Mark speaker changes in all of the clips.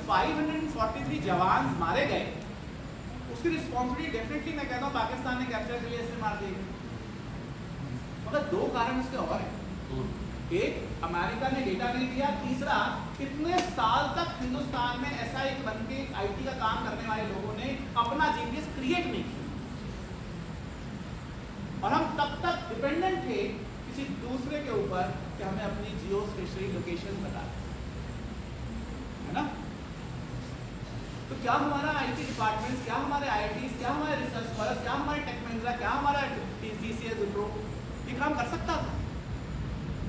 Speaker 1: 543 जवान मारे गए, उसकी रिस्पॉन्सिबिलिटी डेफिनेटली मैं कहता हूँ पाकिस्तान ने कैप्चर के लिए ऐसे मार दी। मगर दो कारण इसके और हैं। एक, अमेरिका ने डेटा नहीं दिया। तीसरा, इतने साल तक हिंदुस्तान में ऐसा एक बन के आईटी का काम करने वाले लोगों ने अपना जीपीएस क्रिएट नहीं किया, और हम तब तक डिपेंडेंट थे किसी दूसरे के ऊपर कि हमें अपनी जियो स्पेशली लोकेशन बता दें, है ना। तो क्या हमारा आईटी डिपार्टमेंट, क्या हमारे आईआईटीज, क्या हमारे रिसर्च स्कॉलर्स, क्या हमारे टेक महिंद्रा, क्या हमारा टीसीएस, विप्रो ये काम कर सकता था?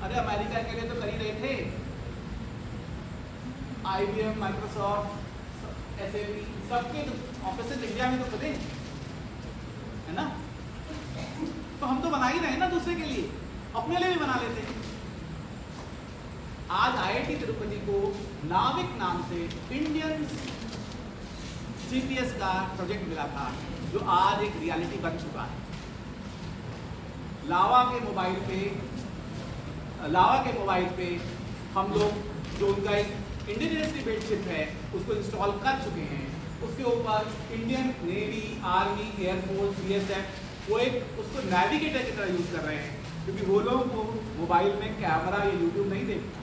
Speaker 1: अरे अमेरिका के लिए तो कर ही रहे थे, IBM, माइक्रोसॉफ्ट, SAP सबके ऑफिस इंडिया में तो खुदे, है ना। तो हम तो बना ही रहे हैं ना दूसरे के लिए, अपने लिए भी बना लेते हैं। आज IIT तिरुपति को नाविक नाम से इंडियन जीपीएस का प्रोजेक्ट मिला था, जो आज एक रियलिटी बन चुका है। लावा के मोबाइल पे हम लोग जो उनका एक इंडिजिनियसली बिल्ट चिप है उसको इंस्टॉल कर चुके हैं। उसके ऊपर Indian navy, army, air force, BSF वो एक उसको नेविगेटर की तरह यूज़ कर रहे हैं, क्योंकि वो लोग वो मोबाइल में कैमरा या यूट्यूब नहीं देखता,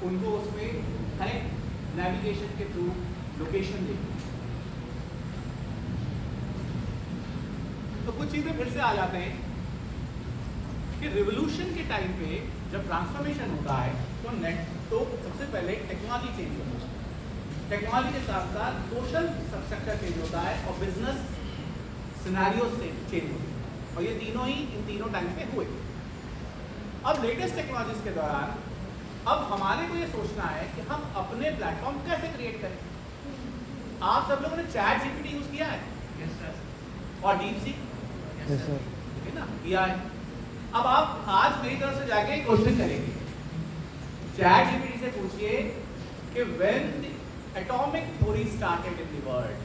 Speaker 1: उनको उसमें करेक्ट नेविगेशन के थ्रू लोकेशन देखती। तो कुछ चीज़ें फिर से आ जाते हैं कि रिवोल्यूशन के टाइम पे जब ट्रांसफॉर्मेशन होता है तो सबसे पहले टेक्नोलॉजी चेंज होती है, टेक्नोलॉजी के साथ साथ सोशल स्ट्रक्चर चेंज होता है और बिजनेस सिनेरियो चेंज होते हैं, और ये तीनों ही इन तीनों टाइम पे हुए। अब लेटेस्ट टेक्नोलॉजीज के दौरान अब हमारे को ये सोचना है कि हम अपने प्लेटफॉर्म कैसे क्रिएट करें। आप सब लोगों ने चैट जीपीटी यूज किया है? Yes sir. और डीपसीक? यस सर, है ना, किया है। अब आप आज मेरी तरफ से जाके क्वेश्चन करेंगे, चैट जीपीटी से पूछिए कि when the atomic theory started in the world.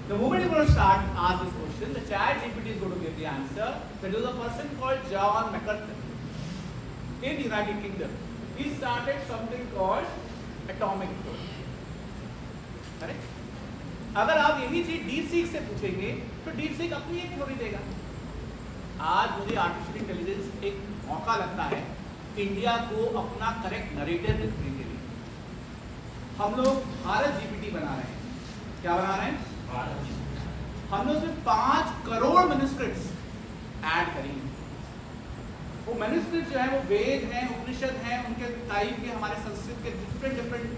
Speaker 1: The moment you're going to start ask this question, the chat GPT is going to give the answer. There was a person called John McCurtain in the United Kingdom. He started something called atomic theory. Correct? अगर आप यही चीज DeepSeek से पूछेंगे तो DeepSeek अपनी एक theory देगा। आज मुझे आर्टिफिशियल इंटेलिजेंस एक मौका लगता है इंडिया को अपना करेक्ट नरेटिव लिखने के लिए। हम लोग भारत जीपीटी बना रहे हैं। क्या बना रहे हैं? हम लोग उसमें 5 करोड़ मैन्युस्क्रिप्ट्स ऐड करेंगे। वो मैन्युस्क्रिप्ट जो है वो वेद हैं, उपनिषद हैं, उनके टाइप के हमारे संस्कृत के डिफरेंट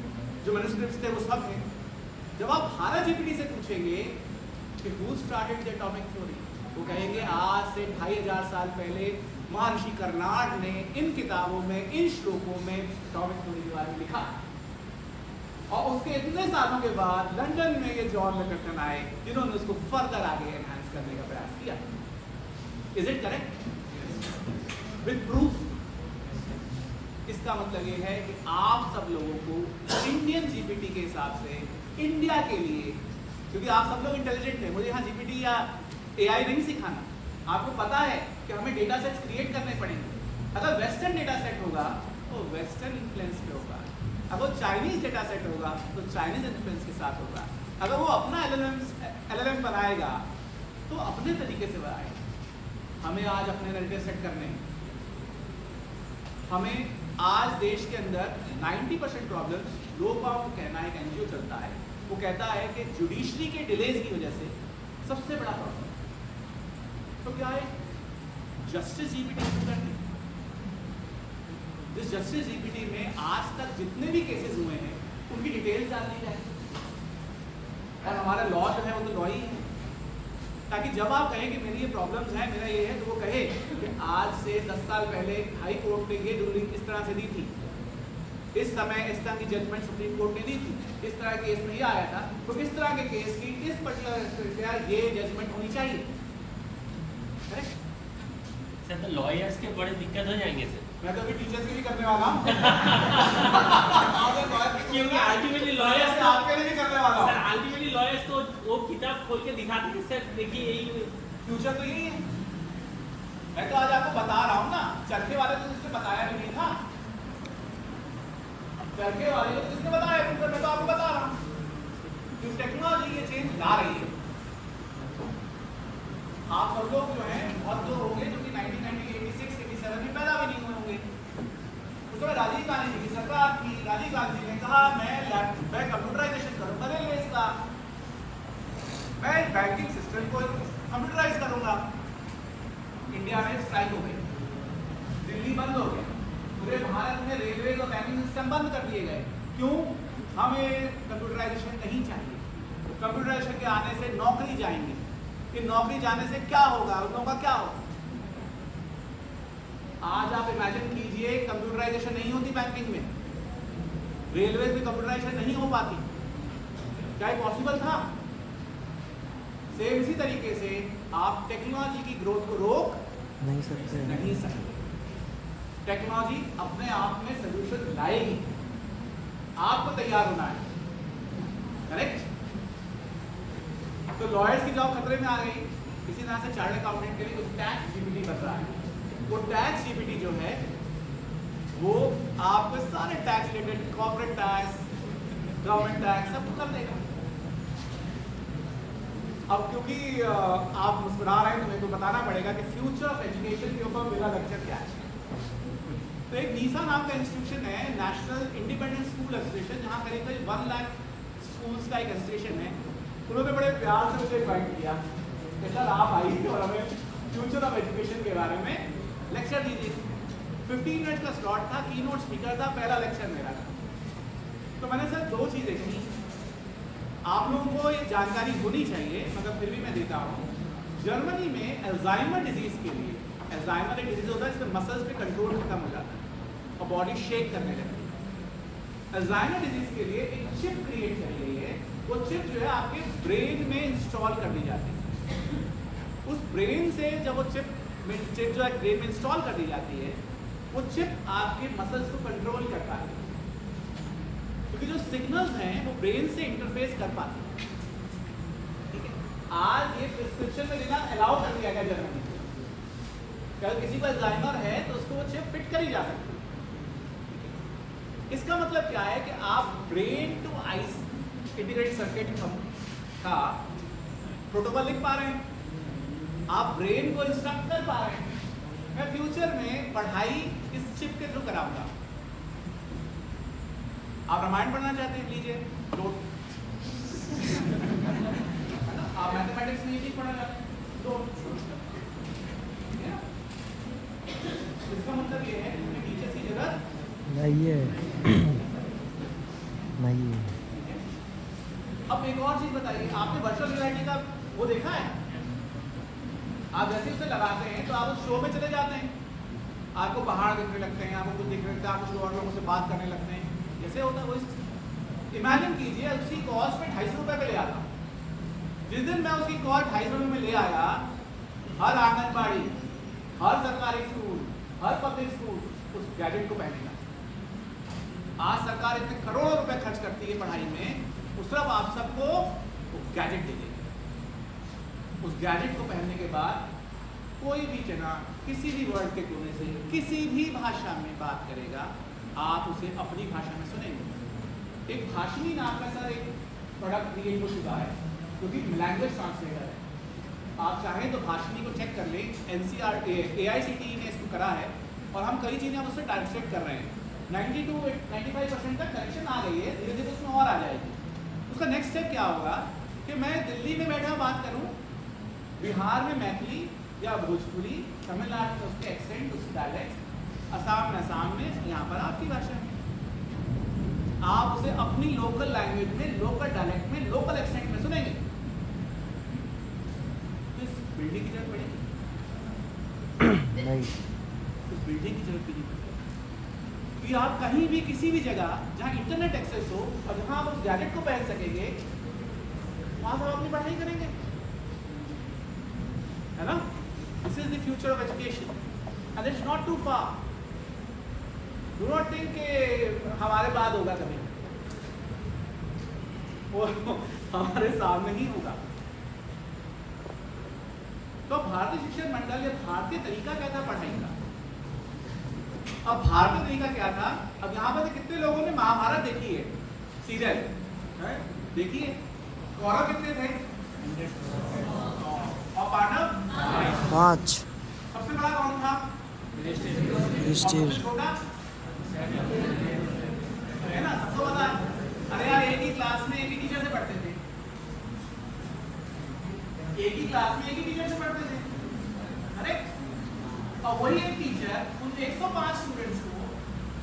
Speaker 1: जो मैन्युस्क्रिप्ट्स थे वो सब हैं। जब आप भारत जीपीटी से पूछेंगे कि who started the atomic theory, वो कहेंगे आज से 2500 साल पहले महर्षि कर्नाड ने इन किताबों में, इन श्लोकों में एटॉमिक थ्योरी के बारे में लिखा। और उसके इतने सालों के बाद लंदन में ये जॉन मैकर्टन आए जिन्होंने उसको फर्दर आगे एनहांस करने का प्रयास किया। Is it correct? With proof. इसका मतलब ये है कि आप सब लोगों को इंडियन जीपीटी के हिसाब से इंडिया के लिए, क्योंकि आप सब लोग इंटेलिजेंट हैं, मुझे यहाँ जीपीटी या एआई नहीं सिखाना। आपको पता है कि हमें डेटा सेट्स क्रिएट करने पड़ेंगे। अगर वेस्टर्न डेटा सेट होगा तो वेस्टर्न इन्फ्लुएंस पे होगा, अगर चाइनीज डेटा सेट होगा तो चाइनीज इन्फ्लुएंस के साथ होगा, अगर वो अपना LLM बनाएगा तो अपने तरीके से बनाएगा। हमें आज अपने नरेटिव सेट करने हैं। हमें आज देश के अंदर 90% प्रॉब्लम्स, लोग को कहना है, एक NGO चलता है, वो कहता है कि जुडिशरी के डिलेज की वजह से सबसे बड़ा प्रॉब्लम तो क्या है? जस्टिस जीपीटी शुरू करनी। जिस जस्टिस जीपीटी में आज तक जितने भी केसेस हुए हैं उनकी डिटेल्स डाल दी जाए, और हमारा लॉ जो है वो तो लॉ ही है, ताकि जब आप कहें कि मेरी ये प्रॉब्लम्स हैं, मेरा ये है, तो वो कहे कि आज से 10 साल पहले हाई कोर्ट ने ये रूलिंग इस तरह से दी थी, इस समय इस तरह की जजमेंट सुप्रीम कोर्ट ने दी थी, इस तरह केस में ये आया था, तो इस तरह के केस की इस पर्टिकुलर ये जजमेंट होनी चाहिए। Correct
Speaker 2: sir? तो लॉयर्स के बड़े दिक्कत हो जाएंगे सर।
Speaker 1: मैं तो अभी टीचर्स के लिए करने वाला हूँ
Speaker 2: क्योंकि अल्टीमेटली लॉयर्स
Speaker 1: आपके लिए भी करने वाला हूँ।
Speaker 2: सर अल्टीमेटली लॉयर्स तो वो किताब खोल के दिखाते हैं सर, देखिए यही
Speaker 1: फ्यूचर तो यही है। मैं तो आज आपको बता रहा हूँ ना, चरखे वाले तो उसने बताया भी नहीं था। चरखे वाले को किसने बताया? गूगल, मैं तो आपको बता रहा हूँ कि टेक्नोलॉजी ये चेंज ला रही है। आप सब लोग जो हैं बहुत लोग होंगे जो कि 1986 87 में पैदा भी नहीं हुए होंगे। उस समय राजीव गांधी जी की सरकार थी। राजीव गांधी जी ने कहा मैं कंप्यूटराइजेशन करूंगा रेलवे का, मैं बैंकिंग सिस्टम को कंप्यूटराइज करूंगा। इंडिया में स्ट्राइक हो गई, दिल्ली बंद हो गया, पूरे भारत में रेलवे और बैंकिंग सिस्टम बंद कर दिए गए। क्यों? हमें कंप्यूटराइजेशन नहीं चाहिए। कंप्यूटराइजेशन के आने से नौकरी जाएंगे, कि नौकरी जाने से क्या होगा, उन लोगों का क्या होगा। आज आप इमेजिन कीजिए कंप्यूटराइजेशन नहीं होती बैंकिंग में, रेलवे में कंप्यूटराइजेशन नहीं हो पाती, क्या ये पॉसिबल था? सेम इसी तरीके से आप टेक्नोलॉजी की ग्रोथ को रोक
Speaker 3: नहीं सकते।
Speaker 1: टेक्नोलॉजी अपने आप में सोल्यूशन लाएगी, आपको तैयार होना है। करेक्ट? तो लॉयर्स की जॉब खतरे में आ गई। इसी तरह से चार्टर्ड अकाउंटेंट के लिए कुछ टैक्स जीपीटी बन रहा है। वो टैक्स जीपीटी जो है वो आपको सारे tax related, corporate tax, government tax सब कर देगा। अब क्योंकि आप मुस्कुरा रहे हैं तो मेरे को बताना पड़ेगा कि फ्यूचर ऑफ एजुकेशन के ऊपर मेरा लेक्चर क्या है। तो एक नीसा नाम का इंस्टीट्यूशन है, नेशनल इंडिपेंडेंट स्कूल एसोसिएशन, जहाँ करीब करीब 1 लाख स्कूल्स का एक एसोसिएशन है। उन्होंने बड़े प्यार से मुझे इन्वाइट किया कि सर आप आइए और हमें फ्यूचर ऑफ एजुकेशन के बारे में लेक्चर दीजिए। 15 मिनट का स्लॉट था, कीनोट स्पीकर था, पहला लेक्चर मेरा था। तो मैंने सर 2 चीज़ें की, आप लोगों को ये जानकारी होनी चाहिए मगर फिर भी मैं देता हूँ। जर्मनी में अल्जाइमर डिजीज़ के लिए, अल्जाइमर एक डिजीज़ होता है इसमें मसल्स पे कंट्रोल खत्म हो जाता है और बॉडी शेक करने लगती है। अल्जाइमर डिजीज़ के लिए एक चिप क्रिएट करी गई है। वो चिप जो है आपके ब्रेन में इंस्टॉल कर दी जाती है। उस ब्रेन से जब वो चिप जो है ब्रेन में इंस्टॉल कर दी जाती है, वो चिप आपके मसल्स को कंट्रोल करता है, क्योंकि जो सिग्नल्स हैं वो ब्रेन से इंटरफेस कर पाते हैं। ठीक है, आज ये प्रिस्क्रिप्शन में देना अलाउ कर दिया गया जर्मनी में। अगर किसी को अल्जाइमर है तो उसको वो चिप फिट करी जा सकती है। इसका मतलब क्या है कि आप brain to ice integrated circuit का प्रोटोकॉल लिख पा रहे हैं, आप ब्रेन को इंस्ट्रक्ट कर पा रहे हैं। मैं फ्यूचर में पढ़ाई इस चिप के थ्रू कराऊंगा। आप रामायण पढ़ना चाहते हैं, लीजिए नोट। आप मैथमेटिक्स नहीं पढ़ना चाहते हैं, नोट। इसका मतलब ये है कि टीचर की जरूरत
Speaker 3: नहीं है।
Speaker 1: अब एक और चीज बताइए, आपने वर्चुअल रियलिटी का वो देखा है? आप जैसे उसे लगाते हैं तो आप उस शो में चले जाते हैं, आपको पहाड़ दिखने लगते हैं, आपको कुछ दिखने लगता है, आप कुछ और लोगों से बात करने लगते हैं। जैसे होता है वही इमेजिन कीजिए, उसकी कॉस्ट में 250 रुपये पे ले आता हूँ। जिस दिन मैं उसकी कॉस्ट 250 रुपये में ले आया, हर आंगनबाड़ी, हर सरकारी स्कूल, हर पब्लिक स्कूल उस गैजेट को पहनेगा। आज सरकार इतने करोड़ों रुपए खर्च करती है पढ़ाई में, उस तरफ आप सबको वो गैजेट दे देंगे। उस गैजेट को पहनने के बाद कोई भी जना किसी भी वर्ल्ड के कोने से किसी भी भाषा में बात करेगा, आप उसे अपनी भाषा में सुनेंगे। एक भाषिनी नाम का सर एक प्रोडक्ट क्रिएट हो चुका है जो कि लैंग्वेज ट्रांसलेटर है। आप चाहें तो भाषिनी को चेक कर लें, AICTE ने इसको करा है और हम कई चीज़ें उससे ट्रांसलेट कर रहे हैं। 90-95% तक करेक्शन आ गई है, धीरे धीरे उसमें और आ जाएगी। उसका नेक्स्ट स्टेप क्या होगा कि मैं दिल्ली में बैठा बात करूं, बिहार में मैथिली या भोजपुरी, तमिलनाडु में उसके एक्सेंट, उसकी डायलेक्ट, असम में असम में, यहाँ पर आपकी भाषा में। आप उसे अपनी लोकल लैंग्वेज में, लोकल डायलेक्ट में, लोकल एक्सेंट में सुनेंगे। तो इस बिल्डिंग की जरूरत पड़ेगी
Speaker 3: नहीं।
Speaker 1: उस बिल्डिंग की जरूरत नहीं पड़ेगी कि आप कहीं भी किसी भी जगह जहाँ इंटरनेट एक्सेस हो और जहाँ आप उस गैजेट को पहन सकेंगे, वहाँ से आप अपनी पढ़ाई करेंगे, है ना? This is the future of education and it's not too far. Do not think कि हमारे बाद होगा कभी, वो हमारे सामने ही होगा। तो भारतीय शिक्षण मंडल या भारतीय तरीका क्या था पढ़ाई का? अब भारतीय तरीका क्या था? अब यहाँ पर कितने लोगों ने महाभारत देखी है सीरियल? देखिए कौरव कितने थे और पांडव
Speaker 3: 5
Speaker 1: सबसे बड़ा कौन था? और
Speaker 3: युधिष्ठिर
Speaker 1: सबसे छोटा है ना, सबको पता है। अरे यार एक ही क्लास में एक ही टीचर से पढ़ते थे, एक ही क्लास में एक ही टीचर से पढ़ते थे। अरे और वही एक टीचर उन 105 स्टूडेंट्स को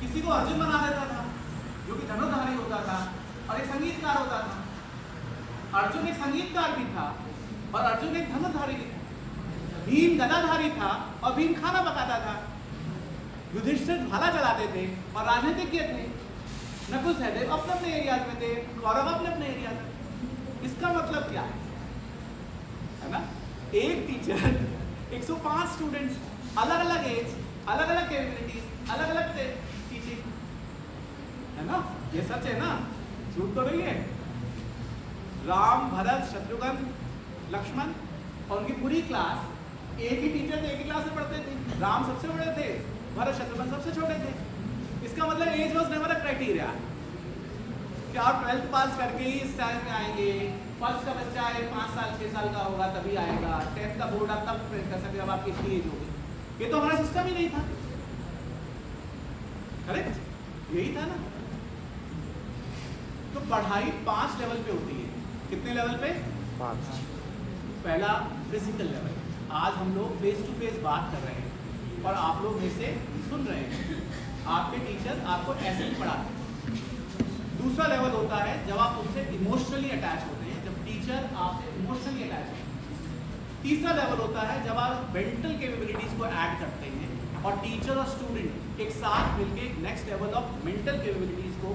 Speaker 1: किसी को अर्जुन बना देता था जो कि धनुर्धारी होता था और एक संगीतकार होता था। अर्जुन एक संगीतकार भी था और अर्जुन एक धनुर्धारी भी था। भीम गदाधारी था और भीम खाना पकाता था। युधिष्ठिर भाला चलाते थे और राजनीतिज्ञ थे। नकुल सहदेव अपने अपने एरियाज में थे, कौरव अपने अपने एरियाज में। इसका मतलब क्या है ना? एक टीचर 105 स्टूडेंट्स, अलग अलग एज, अलग अलग कैपेबिलिटीज, अलग अलग टीचिंग, है ना? ये सच है ना, झूठ तो नहीं है। राम, भरत, शत्रुघ्न, लक्ष्मण और उनकी पूरी क्लास एक ही टीचर थे, एक ही क्लास में पढ़ते थे। राम सबसे बड़े थे, भरत शत्रुघ्न सबसे छोटे थे। इसका मतलब age was never a criteria कि आप 12th पास करके ही इस टाइम में आएंगे। फर्स्ट का बच्चा है 5 साल 6 साल का होगा तभी आएगा। 10th का बोर्ड आप तब प्रिंट कर सकते जब आपकी इतनी एज होगी। ये तो हमारा सिस्टम ही नहीं था। करेक्ट, यही था ना। तो पढ़ाई 5 लेवल पे होती है। कितने लेवल पे?
Speaker 3: 5
Speaker 1: पहला फिजिकल लेवल, आज हम लोग फेस टू फेस बात कर रहे हैं और आप लोग में से सुन रहे हैं। आपके टीचर आपको ऐसे ही पढ़ाते हैं। दूसरा लेवल होता है जब आप उनसे इमोशनली अटैच होते हैं, जब टीचर आपसे इमोशनली अटैच होते हैं। तीसरा लेवल होता है जब आप मेंटल कैपेबिलिटीज को ऐड करते हैं और टीचर और स्टूडेंट एक साथ मिलकर एक next level of mental capabilities को